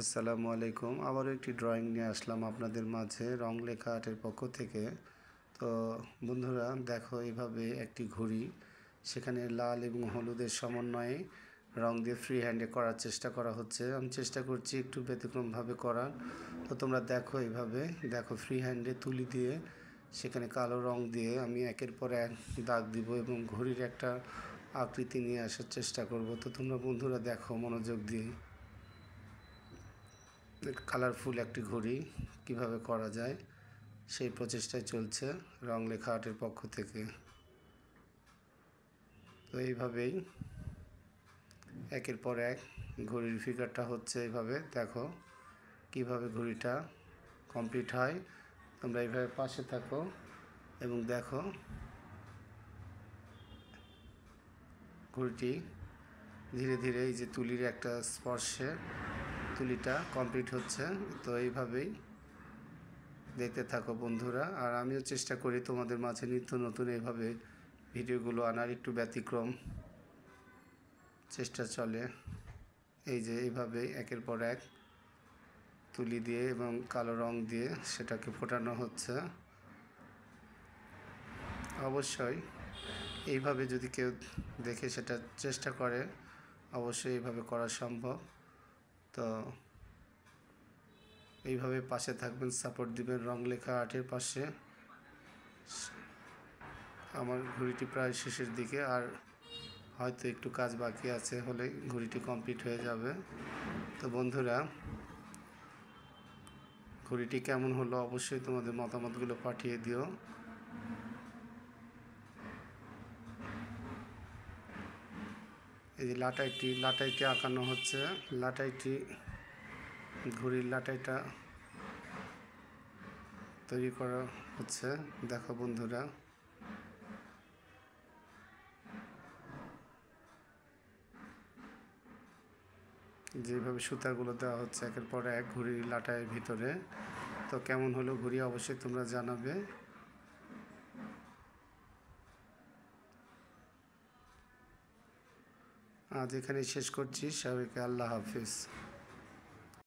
আসসালামু আলাইকুম। আবারও একটি ড্রয়িং নিয়ে আসলাম আপনাদের মাঝে রং লেখা আর্টের পক্ষ থেকে। তো বন্ধুরা দেখো, এইভাবে একটি ঘড়ি, সেখানে লাল এবং হলুদের সমন্বয়ে রং দিয়ে ফ্রি হ্যান্ডে করার চেষ্টা করা হচ্ছে। আমি চেষ্টা করছি একটু ব্যতিক্রমভাবে করার। তো তোমরা দেখো, এইভাবে দেখো ফ্রি হ্যান্ডে তুলি দিয়ে সেখানে কালো রং দিয়ে আমি একের পর এক দাগ দিব এবং ঘড়ির একটা আকৃতি নিয়ে আসার চেষ্টা করব। তো তোমরা বন্ধুরা দেখো মনোযোগ দিয়ে কালারফুল একটি ঘড়ি কিভাবে করা যায় সেই প্রচেষ্টায় চলছে রং লেখা আর্টের পক্ষ থেকে। তো এইভাবেই একের পর এক ঘড়ির ফিগারটা হচ্ছে। এইভাবে দেখো কিভাবে ঘড়িটা কমপ্লিট হয়। তোমরা এইভাবে পাশে থাকো এবং দেখো ঘড়িটি ধীরে ধীরে এই যে তুলির একটা স্পর্শে তুলিটা কমপ্লিট হচ্ছে। তো এইভাবেই দেখতে থাকো বন্ধুরা। আর আমিও চেষ্টা করি তোমাদের মাঝে নিত্য নতুন এইভাবে ভিডিওগুলো আনার, একটু ব্যতিক্রম চেষ্টা চলে। এই যে এইভাবে একের পর এক তুলি দিয়ে এবং কালো রং দিয়ে সেটাকে ফোটানো হচ্ছে। অবশ্যই এইভাবে যদি কেউ দেখে সেটা চেষ্টা করে, অবশ্যই এইভাবে করা সম্ভব। তো এইভাবে পাশে থাকবেন, সাপোর্ট দিবেন রং লেখা আর্টের পাশে। আমার ঘড়িটি প্রায় শেষের দিকে, আর হয়তো একটু কাজ বাকি আছে, হলে ঘড়িটি কমপ্লিট হয়ে যাবে। তো বন্ধুরা, ঘড়িটি কেমন হলো অবশ্যই তোমাদের মতামতগুলো পাঠিয়ে দিও। এই যে লাটাইটি আঁকানো হচ্ছে। লাটাইটি, ঘড়ির লাটাইটা তৈরি করা হচ্ছে। দেখো বন্ধুরা, যেভাবে সুতাগুলো দেওয়া হচ্ছে একের পর এক ঘড়ির লাটাইয়ের ভিতরে। তো কেমন হলো ঘড়ি অবশ্যই তোমরা জানাবে। আজ এখানেই শেষ করছি। সবাইকে আল্লাহ হাফিজ।